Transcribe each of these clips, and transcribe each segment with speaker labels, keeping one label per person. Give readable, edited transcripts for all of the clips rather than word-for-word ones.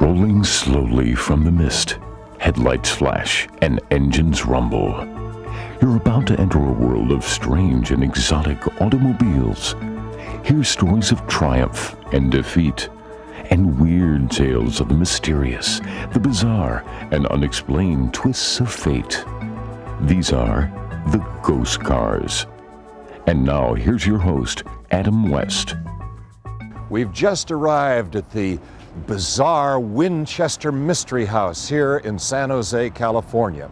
Speaker 1: Rolling slowly from the mist, headlights flash and engines rumble. You're about to enter a world of strange and exotic automobiles. Hear stories of triumph and defeat, and weird tales of the mysterious, the bizarre, and unexplained twists of fate. These are the Ghost Cars. And now, here's your host, Adam West.
Speaker 2: We've just arrived at the bizarre Winchester Mystery House here in San Jose, California.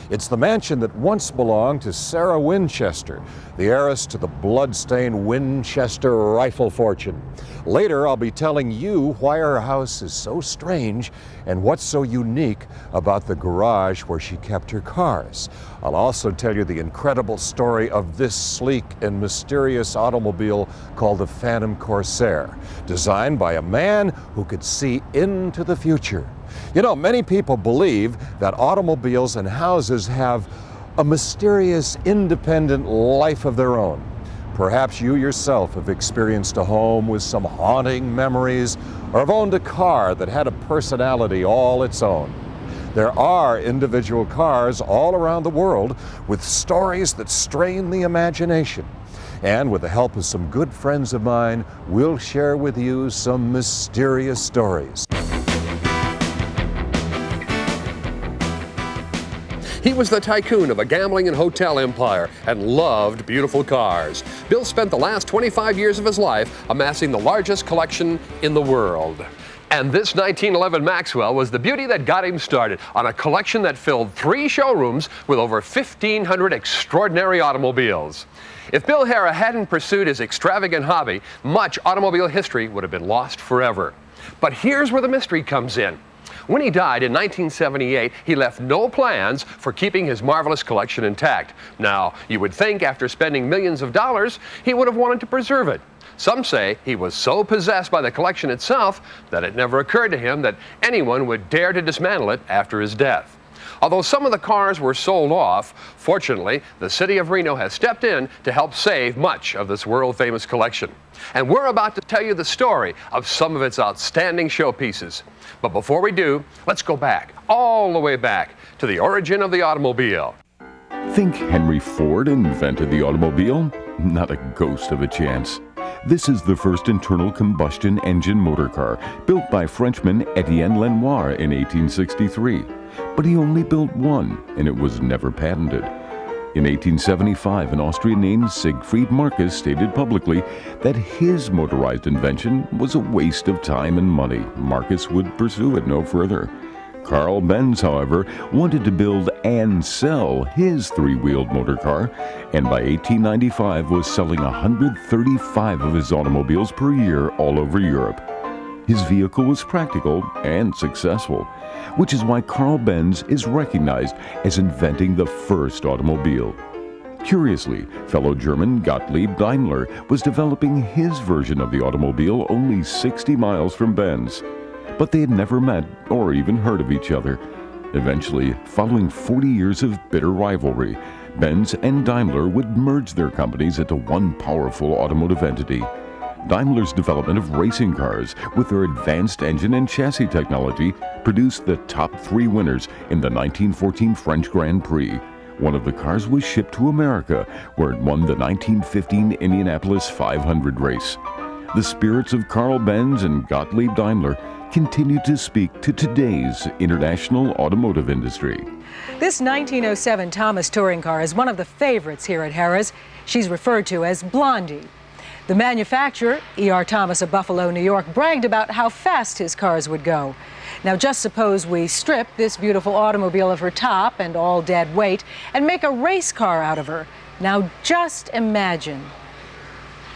Speaker 2: It's the mansion that once belonged to Sarah Winchester, the heiress to the blood-stained Winchester rifle fortune. Later, I'll be telling you why her house is so strange and what's so unique about the garage where she kept her cars. I'll also tell you the incredible story of this sleek and mysterious automobile called the Phantom Corsair, designed by a man who could see into the future. You know, many people believe that automobiles and houses have a mysterious, independent life of their own. Perhaps you yourself have experienced a home with some haunting memories, or have owned a car that had a personality all its own. There are individual cars all around the world with stories that strain the imagination. And with the help of some good friends of mine, we'll share with you some mysterious stories.
Speaker 3: He was the tycoon of a gambling and hotel empire and loved beautiful cars. Bill spent the last 25 years of his life amassing the largest collection in the world. And this 1911 Maxwell was the beauty that got him started on a collection that filled 3 showrooms with over 1,500 extraordinary automobiles. If Bill Harrah hadn't pursued his extravagant hobby, much automobile history would have been lost forever. But here's where the mystery comes in. When he died in 1978, he left no plans for keeping his marvelous collection intact. Now, you would think after spending millions of dollars, he would have wanted to preserve it. Some say he was so possessed by the collection itself that it never occurred to him that anyone would dare to dismantle it after his death. Although some of the cars were sold off, fortunately, the city of Reno has stepped in to help save much of this world-famous collection. And we're about to tell you the story of some of its outstanding showpieces. But before we do, let's go back, all the way back, to the origin of the automobile.
Speaker 1: Think Henry Ford invented the automobile? Not a ghost of a chance. This is the first internal combustion engine motor car built by Frenchman Etienne Lenoir in 1863. But he only built one, and it was never patented. In 1875, an Austrian named Siegfried Marcus stated publicly that his motorized invention was a waste of time and money. Marcus would pursue it no further. Carl Benz, however, wanted to build and sell his 3-wheeled motor car, and by 1895 was selling 135 of his automobiles per year all over Europe. His vehicle was practical and successful, which is why Carl Benz is recognized as inventing the first automobile. Curiously, fellow German Gottlieb Daimler was developing his version of the automobile only 60 miles from Benz. But they had never met or even heard of each other. Eventually, following 40 years of bitter rivalry, Benz and Daimler would merge their companies into one powerful automotive entity. Daimler's development of racing cars with their advanced engine and chassis technology produced the top 3 winners in the 1914 French Grand Prix. One of the cars was shipped to America, where it won the 1915 Indianapolis 500 race. The spirits of Carl Benz and Gottlieb Daimler continue to speak to today's international automotive industry.
Speaker 4: This 1907 Thomas touring car is one of the favorites here at Harrah's. She's referred to as Blondie. The manufacturer, E.R. Thomas of Buffalo, New York, bragged about how fast his cars would go. Now just suppose we strip this beautiful automobile of her top and all dead weight and make a race car out of her. Now just imagine.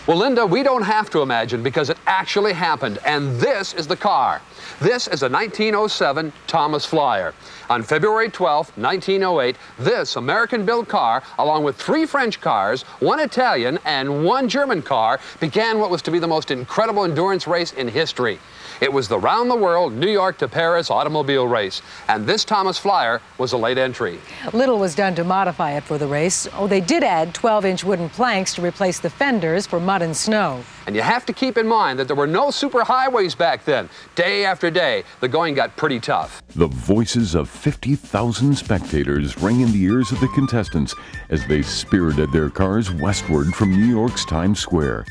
Speaker 3: Well, Linda, we don't have to imagine because it actually happened, and this is the car. This is a 1907 Thomas Flyer. On February 12, 1908, this American-built car, along with 3 French cars, 1 Italian, and 1 German car, began what was to be the most incredible endurance race in history. It was the round-the-world, New York to Paris automobile race, and this Thomas Flyer was a late entry.
Speaker 4: Little was done to modify it for the race. Oh, they did add 12-inch wooden planks to replace the fenders for modification. mud and snow.
Speaker 3: And you have to keep in mind that there were no superhighways back then. Day after day, the going got pretty tough.
Speaker 1: The voices of 50,000 spectators rang in the ears of the contestants as they spirited their cars westward from New York's Times Square.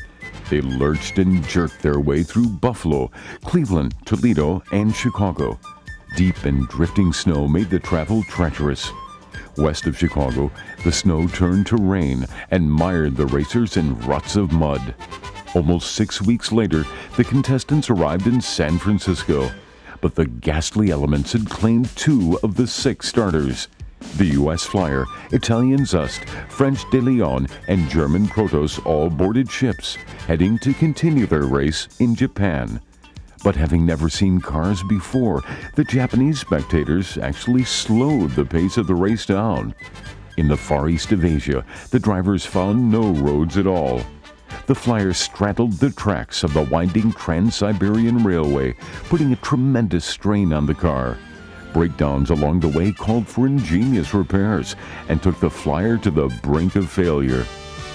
Speaker 1: They lurched and jerked their way through Buffalo, Cleveland, Toledo, and Chicago. Deep and drifting snow made the travel treacherous. West of Chicago, the snow turned to rain and mired the racers in ruts of mud. Almost 6 weeks later, the contestants arrived in San Francisco, but the ghastly elements had claimed 2 of the 6 starters. The U.S. Flyer, Italian Zust, French De Leon, and German Protos all boarded ships, heading to continue their race in Japan. But having never seen cars before, the Japanese spectators actually slowed the pace of the race down. In the far east of Asia, the drivers found no roads at all. The Flyer straddled the tracks of the winding Trans-Siberian Railway, putting a tremendous strain on the car. Breakdowns along the way called for ingenious repairs and took the Flyer to the brink of failure.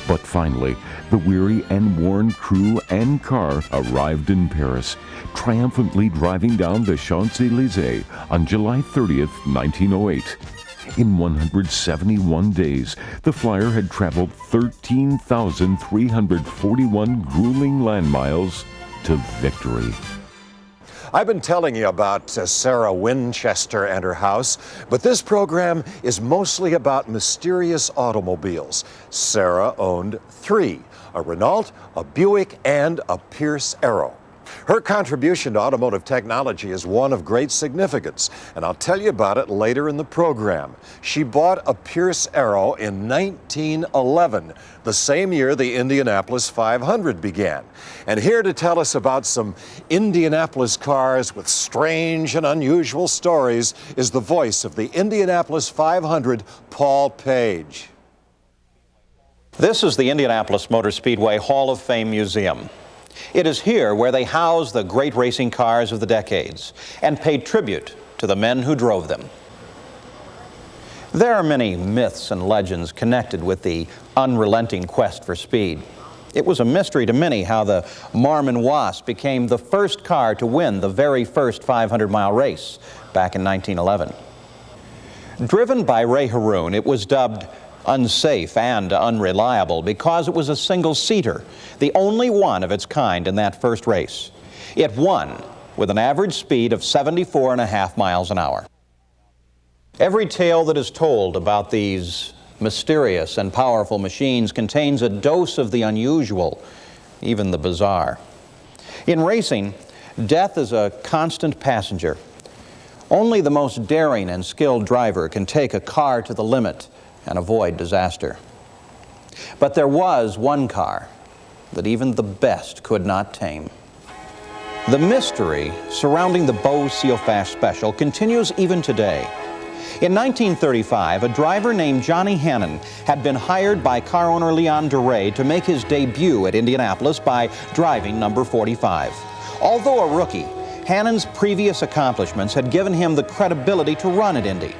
Speaker 1: But finally, the weary and worn crew and car arrived in Paris, triumphantly driving down the Champs-Élysées on July 30th, 1908. In 171 days, the Flyer had traveled 13,341 grueling land miles to victory.
Speaker 2: I've been telling you about Sarah Winchester and her house, but this program is mostly about mysterious automobiles. Sarah owned 3, a Renault, a Buick, and a Pierce Arrow. Her contribution to automotive technology is one of great significance, and I'll tell you about it later in the program. She bought a Pierce Arrow in 1911, the same year the Indianapolis 500 began. And here to tell us about some Indianapolis cars with strange and unusual stories is the voice of the Indianapolis 500, Paul Page.
Speaker 5: This is the Indianapolis Motor Speedway Hall of Fame Museum. It is here where they house the great racing cars of the decades and paid tribute to the men who drove them. There are many myths and legends connected with the unrelenting quest for speed. It was a mystery to many how the Marmon Wasp became the first car to win the very first 500-mile race back in 1911. Driven by Ray Haroon, it was dubbed unsafe and unreliable because it was a single-seater, the only one of its kind in that first race. It won with an average speed of 74.5 miles an hour. Every tale that is told about these mysterious and powerful machines contains a dose of the unusual, even the bizarre. In racing, death is a constant passenger. Only the most daring and skilled driver can take a car to the limit and avoid disaster. But there was one car that even the best could not tame. The mystery surrounding the Bose Sealfast Special continues even today. In 1935, a driver named Johnny Hannon had been hired by car owner Leon DeRay to make his debut at Indianapolis by driving number 45. Although a rookie, Hannon's previous accomplishments had given him the credibility to run at Indy.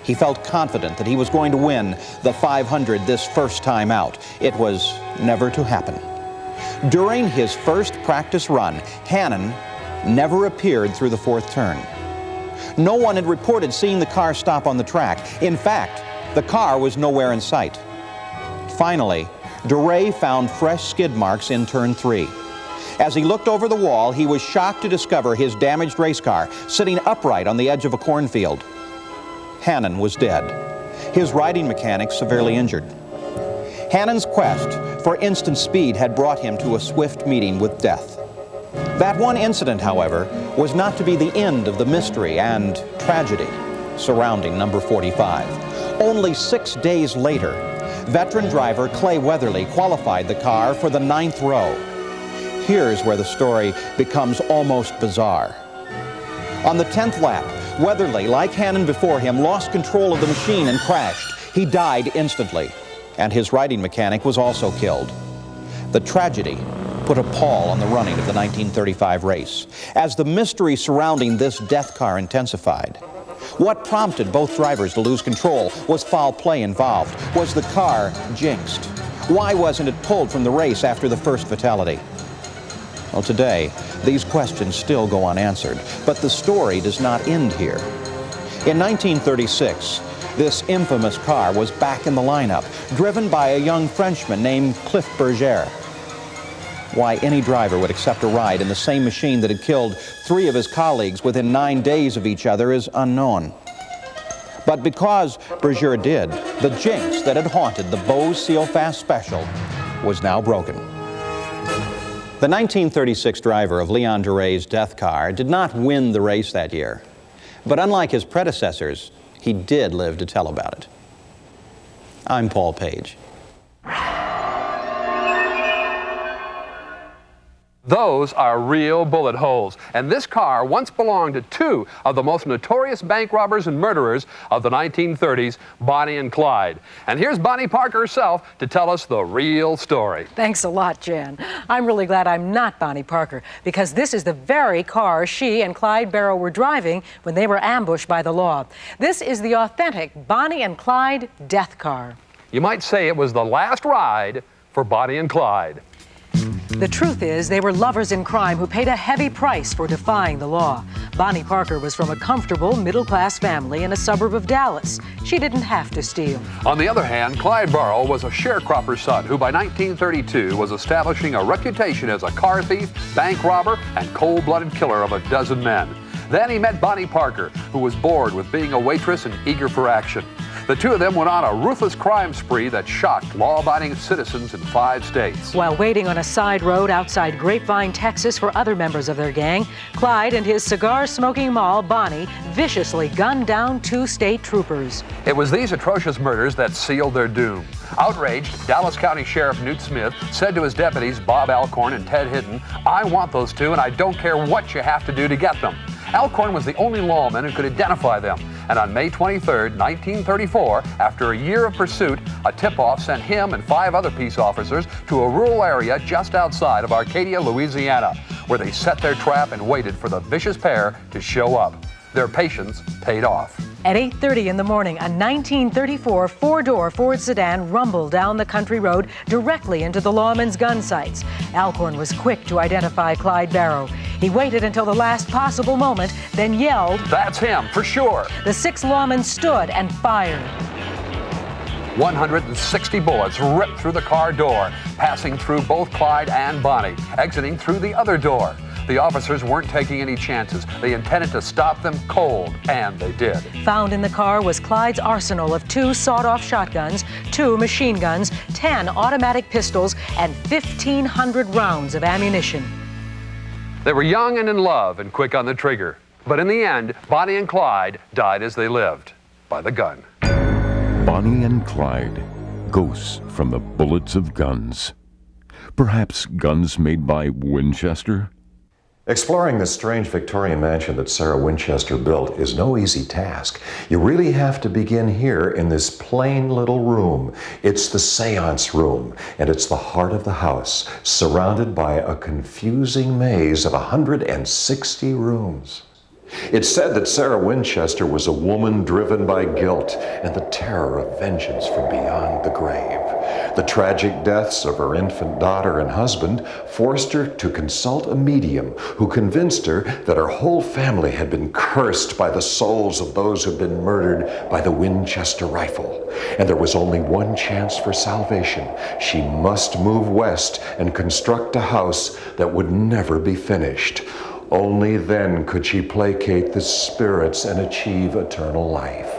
Speaker 5: He felt confident that he was going to win the 500 this first time out. It was never to happen. During his first practice run, Hannon never appeared through the 4th turn. No one had reported seeing the car stop on the track. In fact, the car was nowhere in sight. Finally, DeRay found fresh skid marks in turn 3. As he looked over the wall, he was shocked to discover his damaged race car sitting upright on the edge of a cornfield. Hannon was dead, his riding mechanic severely injured. Hannon's quest for instant speed had brought him to a swift meeting with death. That one incident, however, was not to be the end of the mystery and tragedy surrounding number 45. Only 6 days later, veteran driver Clay Weatherly qualified the car for the 9th row. Here's where the story becomes almost bizarre. On the 10th lap, Weatherly, like Hannon before him, lost control of the machine and crashed. He died instantly, and his riding mechanic was also killed. The tragedy put a pall on the running of the 1935 race, as the mystery surrounding this death car intensified. What prompted both drivers to lose control? Was foul play involved? Was the car jinxed? Why wasn't it pulled from the race after the first fatality? Well, today, these questions still go unanswered, but the story does not end here. In 1936, this infamous car was back in the lineup, driven by a young Frenchman named Cliff Berger. Why any driver would accept a ride in the same machine that had killed 3 of his colleagues within 9 days of each other is unknown. But because Berger did, the jinx that had haunted the Bose Seal Fast Special was now broken. The 1936 driver of Leon Duray's death car did not win the race that year. But unlike his predecessors, he did live to tell about it. I'm Paul Page.
Speaker 3: Those are real bullet holes, and this car once belonged to 2 of the most notorious bank robbers and murderers of the 1930s, Bonnie and Clyde. And here's Bonnie Parker herself to tell us the real story.
Speaker 4: Thanks a lot, Jan. I'm really glad I'm not Bonnie Parker, because this is the very car she and Clyde Barrow were driving when they were ambushed by the law. This is the authentic Bonnie and Clyde death car.
Speaker 3: You might say it was the last ride for Bonnie and Clyde.
Speaker 4: The truth is, they were lovers in crime who paid a heavy price for defying the law. Bonnie Parker was from a comfortable, middle-class family in a suburb of Dallas. She didn't have to steal.
Speaker 3: On the other hand, Clyde Barrow was a sharecropper's son who by 1932 was establishing a reputation as a car thief, bank robber, and cold-blooded killer of a dozen men. Then he met Bonnie Parker, who was bored with being a waitress and eager for action. The 2 of them went on a ruthless crime spree that shocked law-abiding citizens in 5 states.
Speaker 4: While waiting on a side road outside Grapevine, Texas for other members of their gang, Clyde and his cigar-smoking moll, Bonnie, viciously gunned down 2 state troopers.
Speaker 3: It was these atrocious murders that sealed their doom. Outraged, Dallas County Sheriff Newt Smith said to his deputies, Bob Alcorn and Ted Hinton, "I want those 2, and I don't care what you have to do to get them." Alcorn was the only lawman who could identify them, and on May 23, 1934, after a year of pursuit, a tip-off sent him and 5 other peace officers to a rural area just outside of Arcadia, Louisiana, where they set their trap and waited for the vicious pair to show up. Their patience paid off.
Speaker 4: At 8:30 in the morning, a 1934 4-door Ford sedan rumbled down the country road directly into the lawman's gun sights. Alcorn was quick to identify Clyde Barrow. He waited until the last possible moment, then yelled,
Speaker 3: "That's him, for sure."
Speaker 4: The 6 lawmen stood and fired.
Speaker 3: 160 bullets ripped through the car door, passing through both Clyde and Bonnie, exiting through the other door. The officers weren't taking any chances. They intended to stop them cold, and they did.
Speaker 4: Found in the car was Clyde's arsenal of 2 sawed-off shotguns, 2 machine guns, 10 automatic pistols, and 1,500 rounds of ammunition.
Speaker 3: They were young and in love and quick on the trigger. But in the end, Bonnie and Clyde died as they lived, by the gun.
Speaker 1: Bonnie and Clyde, ghosts from the bullets of guns. Perhaps guns made by Winchester?
Speaker 2: Exploring this strange Victorian mansion that Sarah Winchester built is no easy task. You really have to begin here in this plain little room. It's the seance room, and it's the heart of the house, surrounded by a confusing maze of 160 rooms. It's said that Sarah Winchester was a woman driven by guilt and the terror of vengeance from beyond the grave. The tragic deaths of her infant daughter and husband forced her to consult a medium who convinced her that her whole family had been cursed by the souls of those who'd been murdered by the Winchester rifle. And there was only one chance for salvation. She must move west and construct a house that would never be finished. Only then could she placate the spirits and achieve eternal life.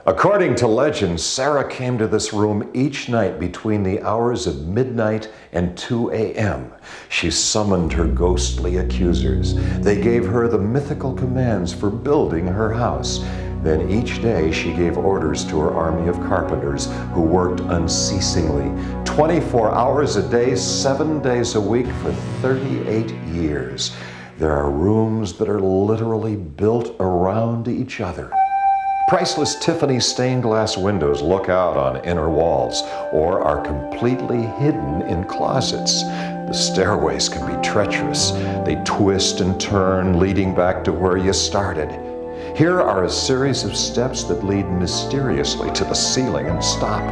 Speaker 2: According to legend, Sarah came to this room each night between the hours of midnight and 2 a.m. She summoned her ghostly accusers. They gave her the mythical commands for building her house. Then each day she gave orders to her army of carpenters who worked unceasingly, 24 hours a day, 7 days a week for 38 years. There are rooms that are literally built around each other. Priceless Tiffany stained glass windows look out on inner walls or are completely hidden in closets. The stairways can be treacherous. They twist and turn, leading back to where you started. Here are a series of steps that lead mysteriously to the ceiling and stop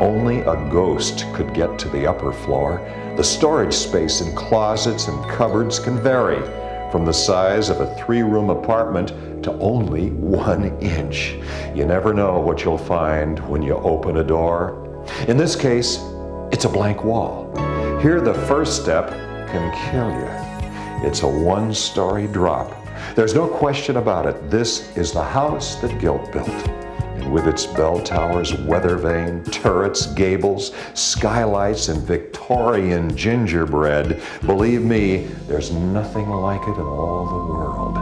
Speaker 2: Only a ghost could get to the upper floor. The storage space in closets and cupboards can vary from the size of a 3-room apartment to only 1 inch. You never know what you'll find when you open a door. In this case, it's a blank wall. Here, the first step can kill you. It's a 1-story drop. There's no question about it. This is the house that guilt built. And with its bell towers, weather vane, turrets, gables, skylights, and Victorian gingerbread, believe me, there's nothing like it in all the world.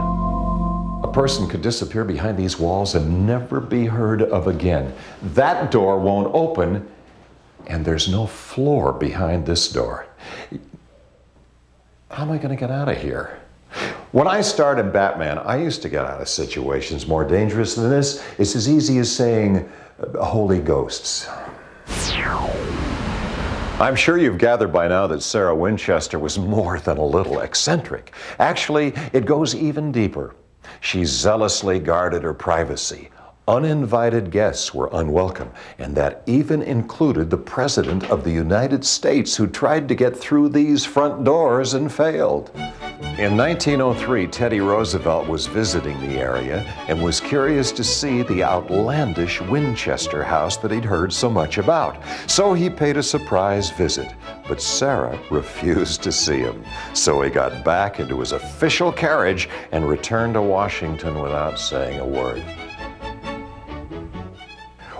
Speaker 2: A person could disappear behind these walls and never be heard of again. That door won't open, and there's no floor behind this door. How am I going to get out of here? When I started Batman, I used to get out of situations more dangerous than this. It's as easy as saying, holy ghosts. I'm sure you've gathered by now that Sarah Winchester was more than a little eccentric. Actually, it goes even deeper. She zealously guarded her privacy. Uninvited guests were unwelcome, and that even included the President of the United States, who tried to get through these front doors and failed. In 1903, Teddy Roosevelt was visiting the area and was curious to see the outlandish Winchester house that he'd heard so much about. So he paid a surprise visit, but Sarah refused to see him. So he got back into his official carriage and returned to Washington without saying a word.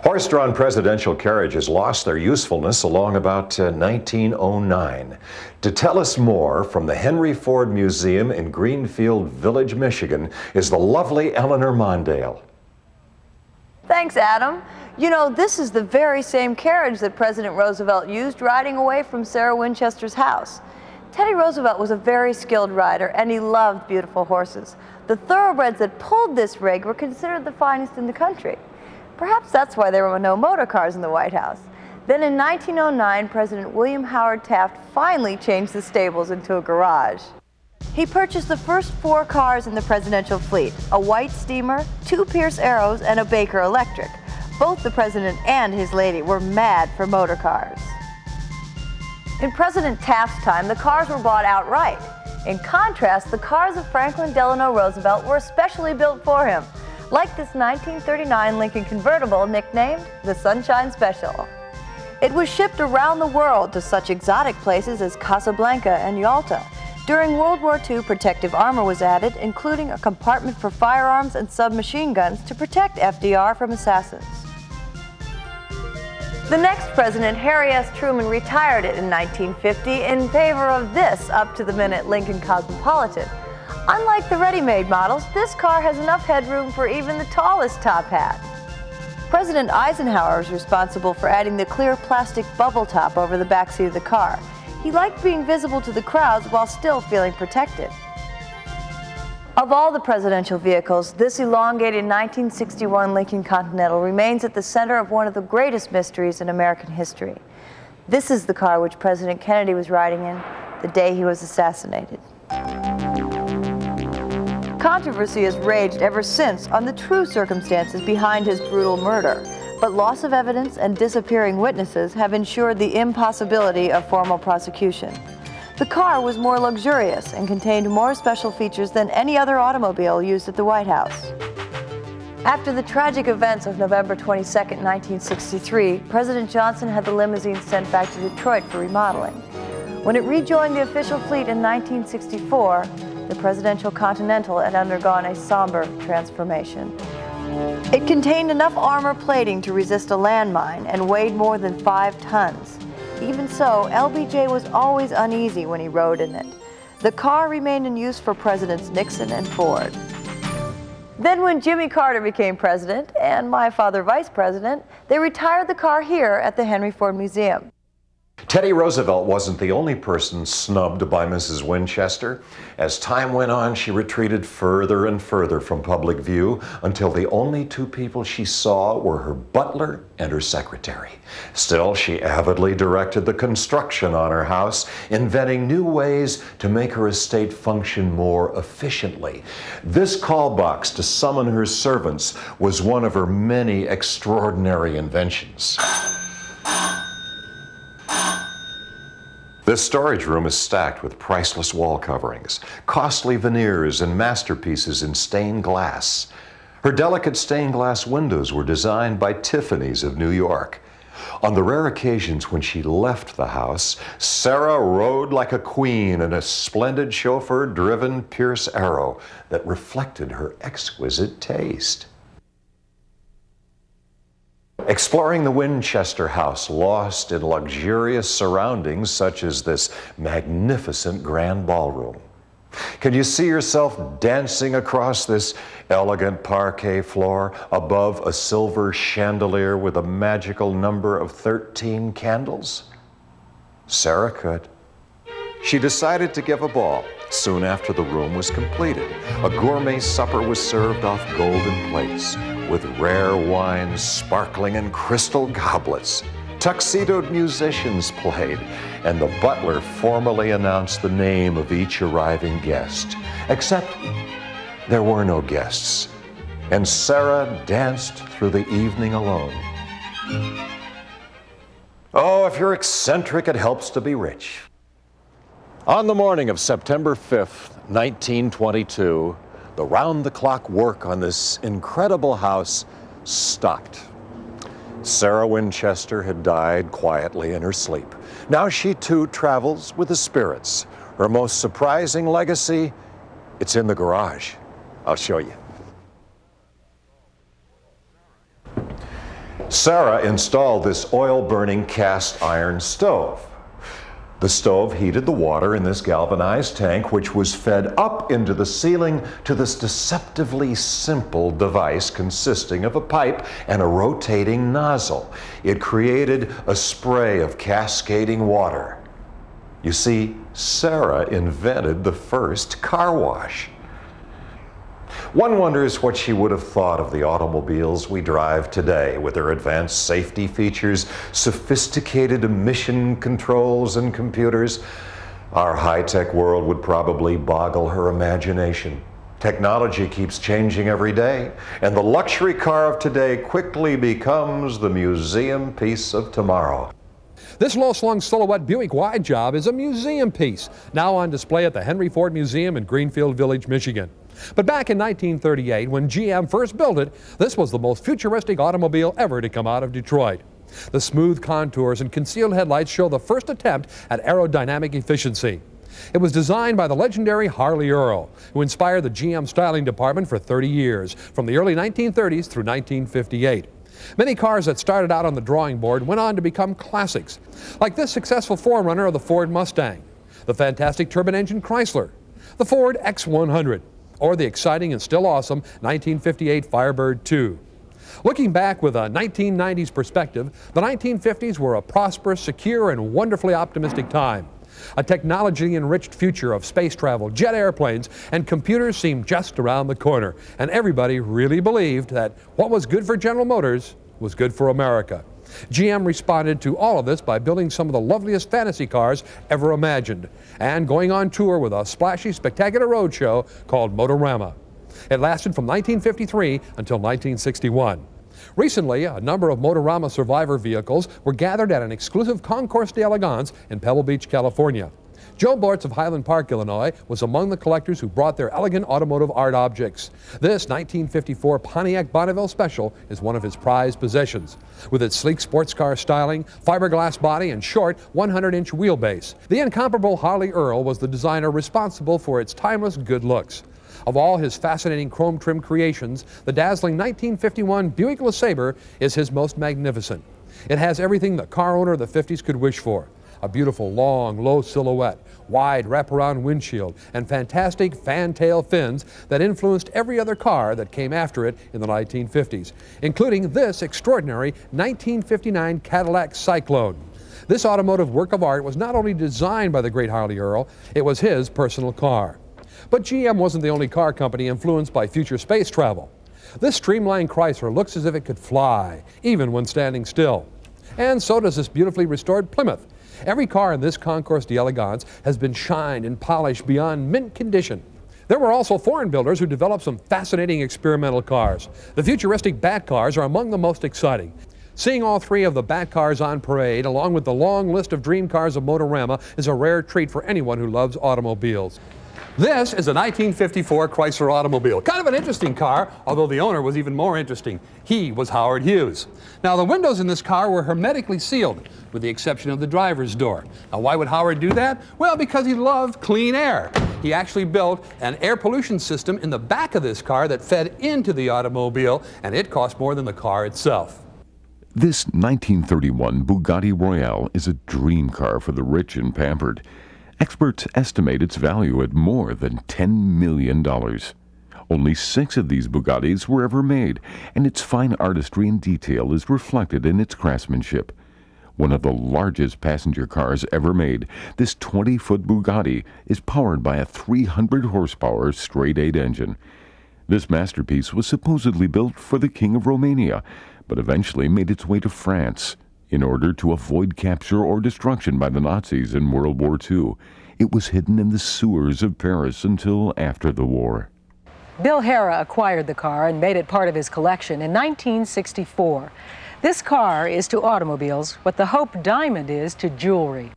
Speaker 2: Horse-drawn presidential carriages lost their usefulness along about 1909. To tell us more from the Henry Ford Museum in Greenfield Village, Michigan, is the lovely Eleanor Mondale.
Speaker 6: Thanks, Adam. You know, this is the very same carriage that President Roosevelt used riding away from Sarah Winchester's house. Teddy Roosevelt was a very skilled rider, and he loved beautiful horses. The thoroughbreds that pulled this rig were considered the finest in the country. Perhaps that's why there were no motor cars in the White House. Then in 1909, President William Howard Taft finally changed the stables into a garage. He purchased the first 4 cars in the presidential fleet, a white steamer, 2 Pierce Arrows, and a Baker electric. Both the president and his lady were mad for motor cars. In President Taft's time, the cars were bought outright. In contrast, the cars of Franklin Delano Roosevelt were especially built for him, like this 1939 Lincoln convertible nicknamed the Sunshine Special. It was shipped around the world to such exotic places as Casablanca and Yalta. During World War II, protective armor was added, including a compartment for firearms and submachine guns to protect FDR from assassins. The next president, Harry S. Truman, retired it in 1950 in favor of this up-to-the-minute Lincoln Cosmopolitan. Unlike the ready-made models, this car has enough headroom for even the tallest top hat. President Eisenhower was responsible for adding the clear plastic bubble top over the backseat of the car. He liked being visible to the crowds while still feeling protected. Of all the presidential vehicles, this elongated 1961 Lincoln Continental remains at the center of one of the greatest mysteries in American history. This is the car which President Kennedy was riding in the day he was assassinated. Controversy has raged ever since on the true circumstances behind his brutal murder, but loss of evidence and disappearing witnesses have ensured the impossibility of formal prosecution. The car was more luxurious and contained more special features than any other automobile used at the White House. After the tragic events of November 22, 1963, President Johnson had the limousine sent back to Detroit for remodeling. When it rejoined the official fleet in 1964, the presidential Continental had undergone a somber transformation. It contained enough armor plating to resist a landmine and weighed more than 5 tons. Even so, LBJ was always uneasy when he rode in it. The car remained in use for Presidents Nixon and Ford. Then when Jimmy Carter became president, and my father vice president, they retired the car here at the Henry Ford Museum.
Speaker 2: Teddy Roosevelt wasn't the only person snubbed by Mrs. Winchester. As time went on, she retreated further and further from public view until the only 2 people she saw were her butler and her secretary. Still, she avidly directed the construction on her house, inventing new ways to make her estate function more efficiently. This call box to summon her servants was one of her many extraordinary inventions. This storage room is stacked with priceless wall coverings, costly veneers, and masterpieces in stained glass. Her delicate stained glass windows were designed by Tiffany's of New York. On the rare occasions when she left the house, Sarah rode like a queen in a splendid chauffeur-driven Pierce Arrow that reflected her exquisite taste. Exploring the Winchester house, lost in luxurious surroundings such as this magnificent grand ballroom. Can you see yourself dancing across this elegant parquet floor above a silver chandelier with a magical number of 13 candles? Sarah could. She decided to give a ball. Soon after the room was completed, a gourmet supper was served off golden plates with rare wines sparkling in crystal goblets. Tuxedoed musicians played, and the butler formally announced the name of each arriving guest. Except there were no guests, and Sarah danced through the evening alone. Oh, if you're eccentric, it helps to be rich. On the morning of September 5th, 1922, the round-the-clock work on this incredible house stopped. Sarah Winchester had died quietly in her sleep. Now she too travels with the spirits. Her most surprising legacy, it's in the garage. I'll show you. Sarah installed this oil-burning cast iron stove. The stove heated the water in this galvanized tank, which was fed up into the ceiling to this deceptively simple device consisting of a pipe and a rotating nozzle. It created a spray of cascading water. You see, Sarah invented the first car wash. One wonders what she would have thought of the automobiles we drive today, with their advanced safety features, sophisticated emission controls, and computers. Our high-tech world would probably boggle her imagination. Technology keeps changing every day, and the luxury car of today quickly becomes the museum piece of tomorrow.
Speaker 3: This low-slung silhouette Buick wide job is a museum piece, now on display at the Henry Ford Museum in Greenfield Village, Michigan. But back in 1938, when GM first built it, this was the most futuristic automobile ever to come out of Detroit. The smooth contours and concealed headlights show the first attempt at aerodynamic efficiency. It was designed by the legendary Harley Earl, who inspired the GM styling department for 30 years, from the early 1930s through 1958. Many cars that started out on the drawing board went on to become classics, like this successful forerunner of the Ford Mustang, the fantastic turbine-engine Chrysler, the Ford X100, or the exciting and still awesome 1958 Firebird II. Looking back with a 1990s perspective, the 1950s were a prosperous, secure, and wonderfully optimistic time. A technology-enriched future of space travel, jet airplanes, and computers seemed just around the corner, and everybody really believed that what was good for General Motors was good for America. GM responded to all of this by building some of the loveliest fantasy cars ever imagined, and going on tour with a splashy, spectacular roadshow called Motorama. It lasted from 1953 until 1961. Recently, a number of Motorama survivor vehicles were gathered at an exclusive Concours d'Elegance in Pebble Beach, California. Joe Bortz of Highland Park, Illinois, was among the collectors who brought their elegant automotive art objects. This 1954 Pontiac Bonneville Special is one of his prized possessions. With its sleek sports car styling, fiberglass body, and short 100-inch wheelbase, the incomparable Harley Earl was the designer responsible for its timeless good looks. Of all his fascinating chrome-trim creations, the dazzling 1951 Buick LeSabre is his most magnificent. It has everything the car owner of the 50s could wish for. A beautiful, long, low silhouette, wide wraparound windshield, and fantastic fantail fins that influenced every other car that came after it in the 1950s, including this extraordinary 1959 Cadillac Cyclone. This automotive work of art was not only designed by the great Harley Earl, it was his personal car. But GM wasn't the only car company influenced by future space travel. This streamlined Chrysler looks as if it could fly, even when standing still. And so does this beautifully restored Plymouth. Every car in this Concours d'Elegance has been shined and polished beyond mint condition. There were also foreign builders who developed some fascinating experimental cars. The futuristic Bat cars are among the most exciting. Seeing all three of the Bat cars on parade, along with the long list of dream cars of Motorama, is a rare treat for anyone who loves automobiles. This is a 1954 Chrysler automobile. Kind of an interesting car, although the owner was even more interesting. He was Howard Hughes. Now, the windows in this car were hermetically sealed, with the exception of the driver's door. Now, why would Howard do that? Well, because he loved clean air. He actually built an air pollution system in the back of this car that fed into the automobile, and it cost more than the car itself.
Speaker 1: This 1931 Bugatti Royale is a dream car for the rich and pampered. Experts estimate its value at more than $10 million. Only 6 of these Bugattis were ever made, and its fine artistry and detail is reflected in its craftsmanship. One of the largest passenger cars ever made, this 20-foot Bugatti is powered by a 300-horsepower straight-8 engine. This masterpiece was supposedly built for the King of Romania, but eventually made its way to France. In order to avoid capture or destruction by the Nazis in World War II, it was hidden in the sewers of Paris until after the war.
Speaker 4: Bill Harrah acquired the car and made it part of his collection in 1964. This car is to automobiles what the Hope Diamond is to jewelry.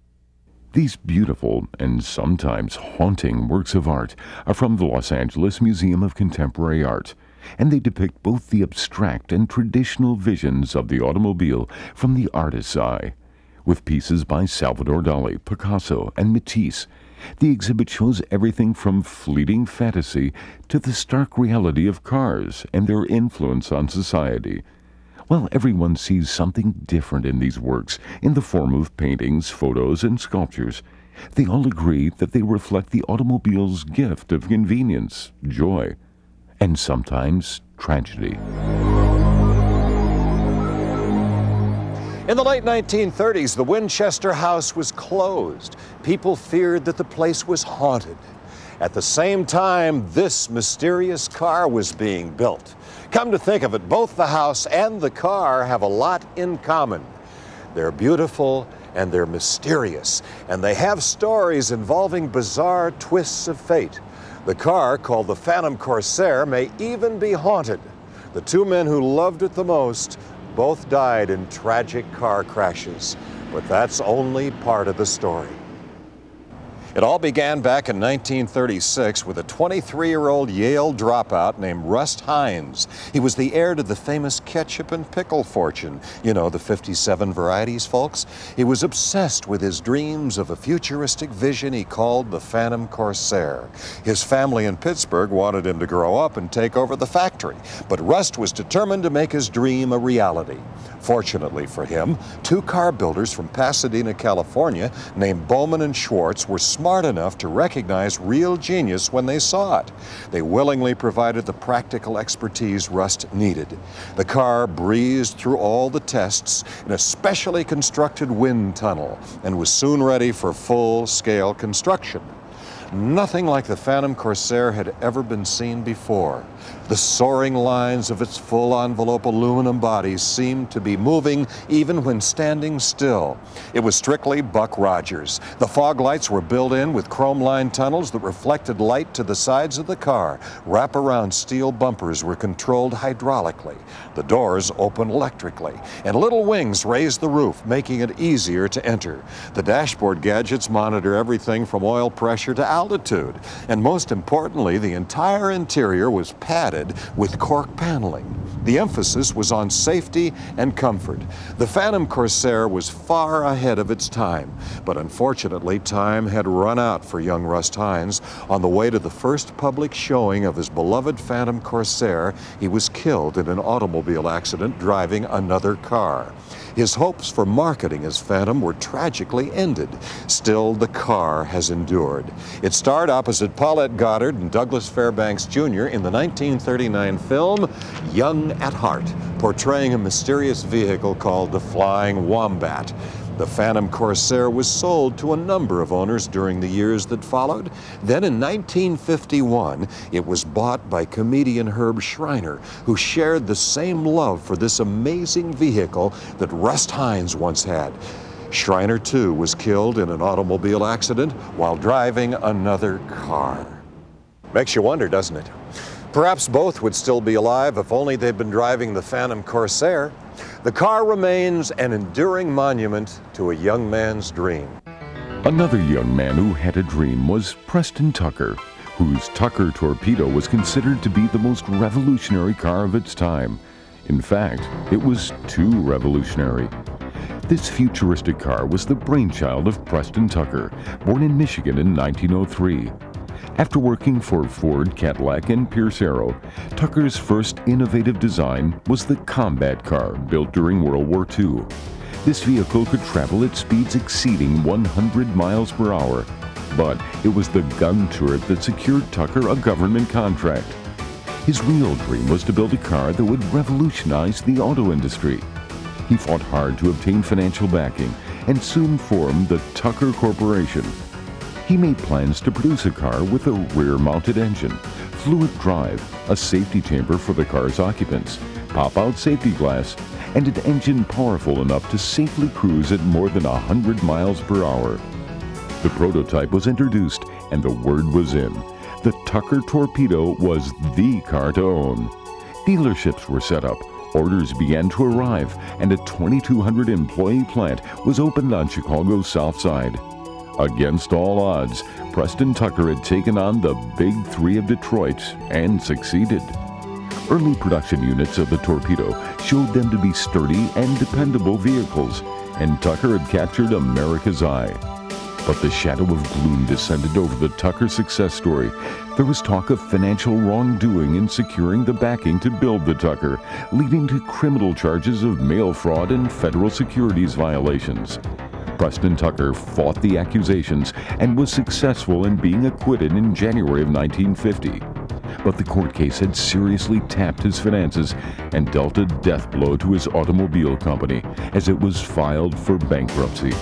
Speaker 1: These beautiful and sometimes haunting works of art are from the Los Angeles Museum of Contemporary Art, and they depict both the abstract and traditional visions of the automobile from the artist's eye. With pieces by Salvador Dali, Picasso, and Matisse, the exhibit shows everything from fleeting fantasy to the stark reality of cars and their influence on society. While everyone sees something different in these works, in the form of paintings, photos, and sculptures, they all agree that they reflect the automobile's gift of convenience, joy, and sometimes tragedy.
Speaker 2: In the late 1930s, the Winchester House was closed. People feared that the place was haunted. At the same time, this mysterious car was being built. Come to think of it, both the house and the car have a lot in common. They're beautiful and they're mysterious, and they have stories involving bizarre twists of fate. The car, called the Phantom Corsair, may even be haunted. The 2 men who loved it the most both died in tragic car crashes, but that's only part of the story. It all began back in 1936 with a 23-year-old Yale dropout named Rust Hines. He was the heir to the famous ketchup and pickle fortune. You know, the 57 varieties, folks. He was obsessed with his dreams of a futuristic vision he called the Phantom Corsair. His family in Pittsburgh wanted him to grow up and take over the factory, but Rust was determined to make his dream a reality. Fortunately for him, 2 car builders from Pasadena, California, named Bowman and Schwartz, were smart enough to recognize real genius when they saw it. They willingly provided the practical expertise Rust needed. The car breezed through all the tests in a specially constructed wind tunnel and was soon ready for full-scale construction. Nothing like the Phantom Corsair had ever been seen before. The soaring lines of its full-envelope aluminum body seemed to be moving even when standing still. It was strictly Buck Rogers. The fog lights were built in with chrome-lined tunnels that reflected light to the sides of the car. Wraparound steel bumpers were controlled hydraulically. The doors opened electrically, and little wings raised the roof, making it easier to enter. The dashboard gadgets monitor everything from oil pressure to altitude, and most importantly, the entire interior was padded with cork paneling. The emphasis was on safety and comfort. The Phantom Corsair was far ahead of its time, but unfortunately time had run out for young Rust Hines. On the way to the first public showing of his beloved Phantom Corsair, he was killed in an automobile accident driving another car. His hopes for marketing his Phantom were tragically ended. Still, the car has endured. It starred opposite Paulette Goddard and Douglas Fairbanks Jr. in the 1939 film Young at Heart, portraying a mysterious vehicle called the Flying Wombat. The Phantom Corsair was sold to a number of owners during the years that followed. Then in 1951, it was bought by comedian Herb Schreiner, who shared the same love for this amazing vehicle that Rust Hines once had. Schreiner, too, was killed in an automobile accident while driving another car. Makes you wonder, doesn't it? Perhaps both would still be alive if only they'd been driving the Phantom Corsair. The car remains an enduring monument to a young man's dream.
Speaker 1: Another young man who had a dream was Preston Tucker, whose Tucker Torpedo was considered to be the most revolutionary car of its time. In fact, it was too revolutionary. This futuristic car was the brainchild of Preston Tucker, born in Michigan in 1903. After working for Ford, Cadillac, and Pierce Arrow, Tucker's first innovative design was the combat car built during World War II. This vehicle could travel at speeds exceeding 100 miles per hour, but it was the gun turret that secured Tucker a government contract. His real dream was to build a car that would revolutionize the auto industry. He fought hard to obtain financial backing and soon formed the Tucker Corporation. He made plans to produce a car with a rear-mounted engine, fluid drive, a safety chamber for the car's occupants, pop-out safety glass, and an engine powerful enough to safely cruise at more than 100 miles per hour. The prototype was introduced and the word was in. The Tucker Torpedo was the car to own. Dealerships were set up, orders began to arrive, and a 2,200 employee plant was opened on Chicago's South Side. Against all odds, Preston Tucker had taken on the Big Three of Detroit and succeeded. Early production units of the Torpedo showed them to be sturdy and dependable vehicles, and Tucker had captured America's eye. But the shadow of gloom descended over the Tucker success story. There was talk of financial wrongdoing in securing the backing to build the Tucker, leading to criminal charges of mail fraud and federal securities violations. Preston Tucker fought the accusations and was successful in being acquitted in January of 1950. But the court case had seriously tapped his finances and dealt a death blow to his automobile company as it was filed for bankruptcy.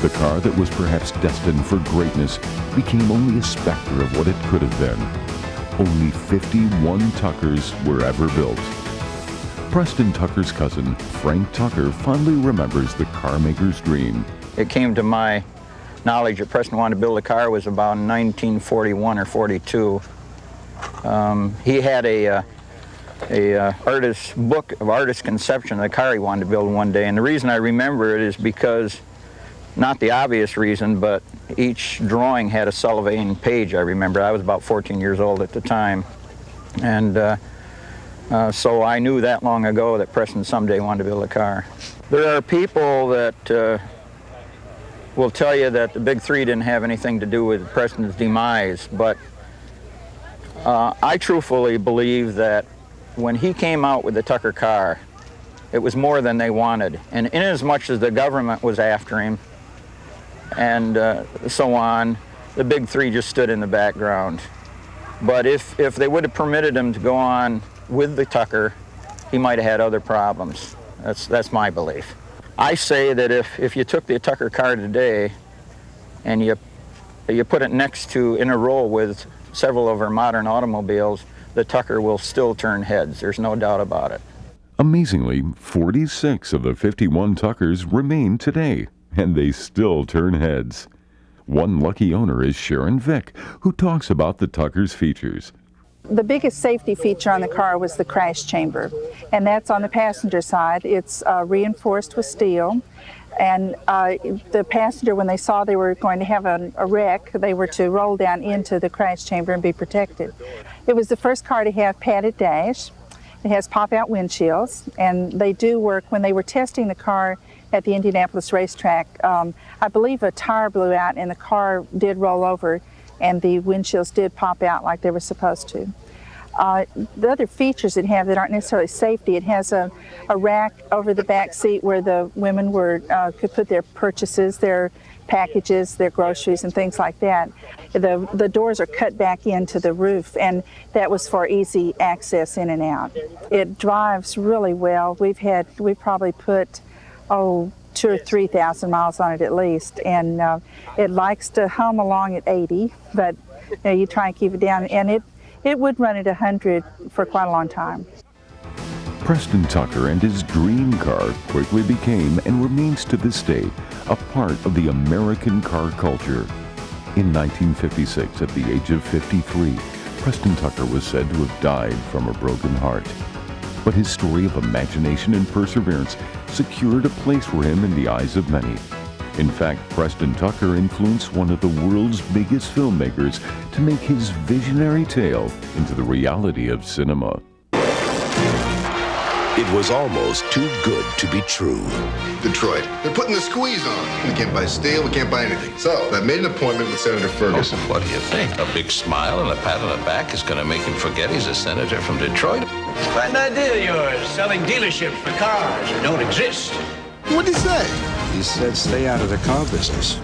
Speaker 1: The car that was perhaps destined for greatness became only a specter of what it could have been. Only 51 Tuckers were ever built. Preston Tucker's cousin, Frank Tucker, fondly remembers the carmaker's dream.
Speaker 7: It came to my knowledge that Preston wanted to build a car was about 1941 or 42. He had a artist's book of artist conception of the car he wanted to build one day, and the reason I remember it is because, not the obvious reason, but each drawing had a Sullivan page, I remember. I was about 14 years old at the time, and so I knew that long ago that Preston someday wanted to build a car. There are people that will tell you that the Big Three didn't have anything to do with Preston's demise, but I truthfully believe that when he came out with the Tucker car, it was more than they wanted. And inasmuch as the government was after him and so on, the Big Three just stood in the background. But if they would have permitted him to go on with the Tucker, he might have had other problems. That's my belief. I say that if you took the Tucker car today and you put it next to, in a row with several of our modern automobiles, the Tucker will still turn heads. There's no doubt about it.
Speaker 1: Amazingly, 46 of the 51 Tuckers remain today, and they still turn heads. One lucky owner is Sharon Vick, who talks about the Tucker's features.
Speaker 8: The biggest safety feature on the car was the crash chamber, and that's on the passenger side. It's reinforced with steel, and the passenger, when they saw they were going to have a wreck, they were to roll down into the crash chamber and be protected. It was the first car to have padded dash. It has pop-out windshields, and they do work. When they were testing the car at the Indianapolis racetrack, I believe a tire blew out and the car did roll over, and the windshields did pop out like they were supposed to. The other features it has that aren't necessarily safety, it has a rack over the back seat where the women could put their purchases, their packages, their groceries, and things like that. The doors are cut back into the roof, and that was for easy access in and out. It drives really well. We probably put 2,000 or 3,000 miles on it at least, and it likes to hum along at 80, but you try and keep it down, and it would run at 100 for quite a long time.
Speaker 1: Preston Tucker and his dream car quickly became and remains to this day a part of the American car culture. In 1956, at the age of 53, Preston Tucker was said to have died from a broken heart. but his story of imagination and perseverance secured a place for him in the eyes of many. In fact, Preston Tucker influenced one of the world's biggest filmmakers to make his visionary tale into the reality of cinema.
Speaker 9: It was almost too good to be true.
Speaker 10: Detroit. They're putting the squeeze on. We can't buy steel, we can't buy anything. So I made an appointment with Senator Ferguson.
Speaker 11: What do you think? A big smile and a pat on the back is going to make him forget he's a senator from Detroit?
Speaker 12: Quite an idea of yours, selling dealerships for cars that don't exist.
Speaker 10: What'd he say?
Speaker 13: He said stay out of the car business.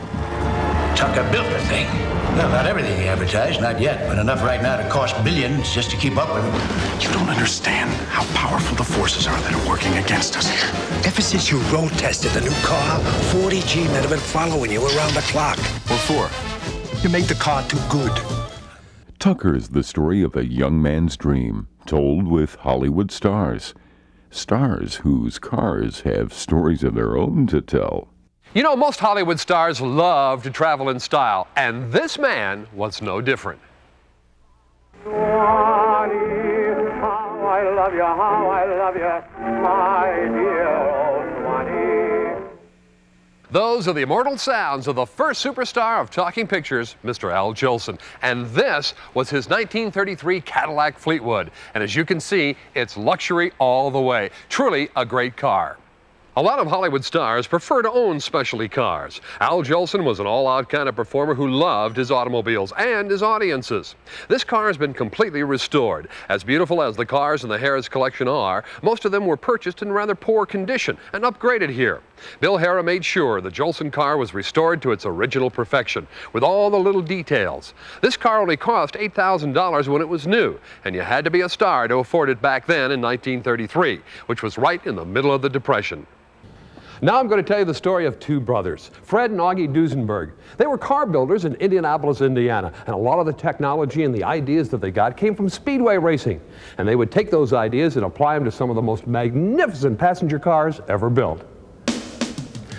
Speaker 12: Tucker built the thing. Well, not everything he advertised, not yet, but enough right now to cost billions just to keep up with him.
Speaker 14: You don't understand how powerful the forces are that are working against us here.
Speaker 12: Ever since you road tested the new car, 40G men have been following you around the clock.
Speaker 14: What for?
Speaker 12: You make the car too good.
Speaker 1: Tucker is the story of a young man's dream, told with Hollywood stars. Stars whose cars have stories of their own to tell.
Speaker 3: You know, most Hollywood stars love to travel in style, and this man was no different.
Speaker 15: How I love you, my dear old Swanee.
Speaker 3: Those are the immortal sounds of the first superstar of talking pictures, Mr. Al Jolson. And this was his 1933 Cadillac Fleetwood. And as you can see, it's luxury all the way. Truly a great car. A lot of Hollywood stars prefer to own specialty cars. Al Jolson was an all-out kind of performer who loved his automobiles and his audiences. This car has been completely restored. As beautiful as the cars in the Harris collection are, most of them were purchased in rather poor condition and upgraded here. Bill Harrah made sure the Jolson car was restored to its original perfection, with all the little details. This car only cost $8,000 when it was new, and you had to be a star to afford it back then in 1933, which was right in the middle of the Depression. Now I'm going to tell you the story of two brothers, Fred and Augie Duesenberg. They were car builders in Indianapolis, Indiana, and a lot of the technology and the ideas that they got came from Speedway racing. And they would take those ideas and apply them to some of the most magnificent passenger cars ever built.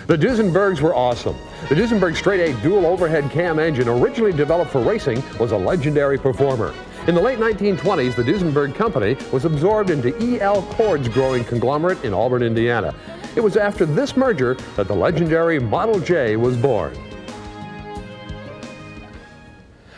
Speaker 3: The Duesenbergs were awesome. The Duesenberg straight-eight dual overhead cam engine, originally developed for racing, was a legendary performer. In the late 1920s, the Duesenberg company was absorbed into E.L. Cord's growing conglomerate in Auburn, Indiana. It was after this merger that the legendary Model J was born.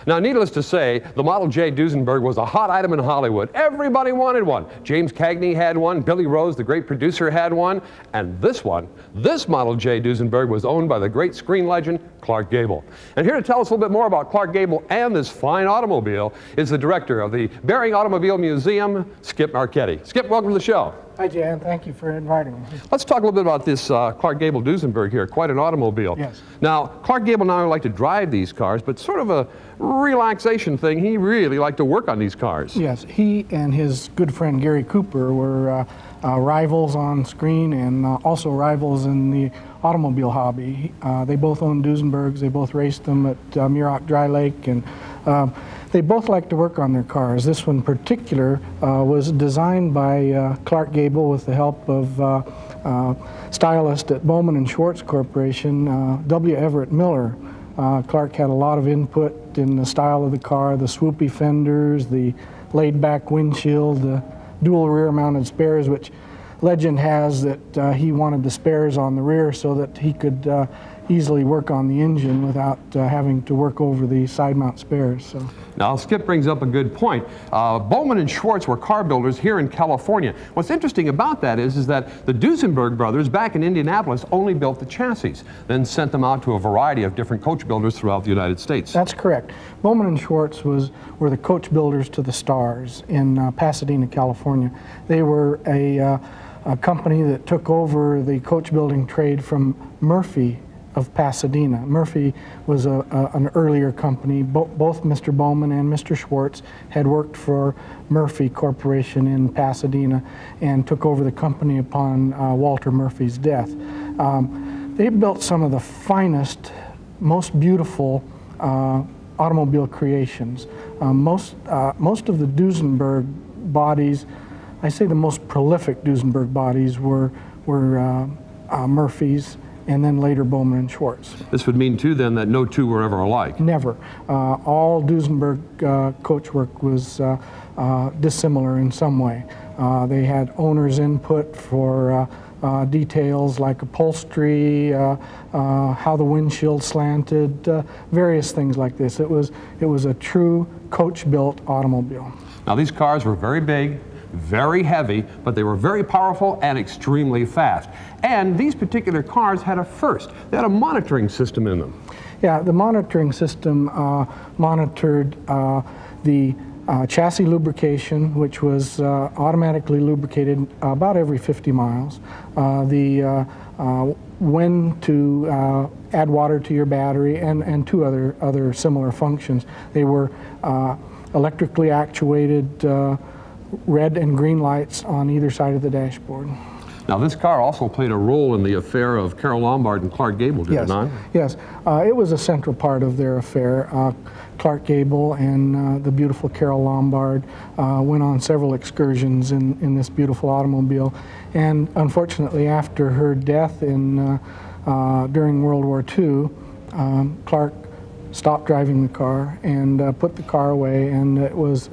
Speaker 3: Now, needless to say, the Model J Duesenberg was a hot item in Hollywood. Everybody wanted one. James Cagney had one, Billy Rose, the great producer, had one, and this Model J Duesenberg was owned by the great screen legend, Clark Gable. And here to tell us a little bit more about Clark Gable and this fine automobile is the director of the Bearing Automobile Museum, Skip Marchetti. Skip, welcome to the show.
Speaker 16: Hi, Jan. Thank you for inviting me.
Speaker 3: Let's talk a little bit about this Clark Gable Duesenberg here. Quite an automobile.
Speaker 16: Yes.
Speaker 3: Now, Clark Gable not only liked to drive these cars, but sort of a relaxation thing. He really liked to work on these cars.
Speaker 16: Yes. He and his good friend Gary Cooper were rivals on screen and also rivals in the automobile hobby. They both owned Duesenbergs. They both raced them at Muroc Dry Lake, and they both liked to work on their cars. This one in particular was designed by Clark Gable with the help of stylist at Bowman and Schwartz Corporation, W. Everett Miller. Clark had a lot of input in the style of the car, the swoopy fenders, the laid-back windshield, the dual rear-mounted spares, which legend has that he wanted the spares on the rear so that he could easily work on the engine without having to work over the side mount spares. So.
Speaker 3: Now, Skip brings up a good point. Bowman and Schwartz were car builders here in California. What's interesting about that is that the Duesenberg brothers back in Indianapolis only built the chassis, then sent them out to a variety of different coach builders throughout the United States.
Speaker 16: That's correct. Bowman and Schwartz were the coach builders to the Stars in Pasadena, California. They were a company that took over the coach building trade from Murphy of Pasadena. Murphy was an earlier company. Both Mr. Bowman and Mr. Schwartz had worked for Murphy Corporation in Pasadena and took over the company upon Walter Murphy's death. They built some of the finest, most beautiful automobile creations. Most of the Duesenberg bodies, I say the most prolific Duesenberg bodies were Murphy's, and then later Bowman and Schwartz.
Speaker 3: This would mean, too, then, that no two were ever alike.
Speaker 16: Never. All Duesenberg coachwork was dissimilar in some way. They had owner's input for details like upholstery, how the windshield slanted, various things like this. It was a true coach-built automobile.
Speaker 3: Now, these cars were very big, very heavy, but they were very powerful and extremely fast. And these particular cars had a first. They had a monitoring system in them.
Speaker 16: Yeah, the monitoring system monitored the chassis lubrication, which was automatically lubricated about every 50 miles. When to add water to your battery, and two other similar functions. They were electrically actuated red and green lights on either side of the dashboard.
Speaker 3: Now, this car also played a role in the affair of Carol Lombard and Clark Gable, did it not?
Speaker 16: Yes, it was a central part of their affair. Clark Gable and the beautiful Carol Lombard went on several excursions in this beautiful automobile. And unfortunately, after her death during World War II, Clark stopped driving the car and put the car away, and it was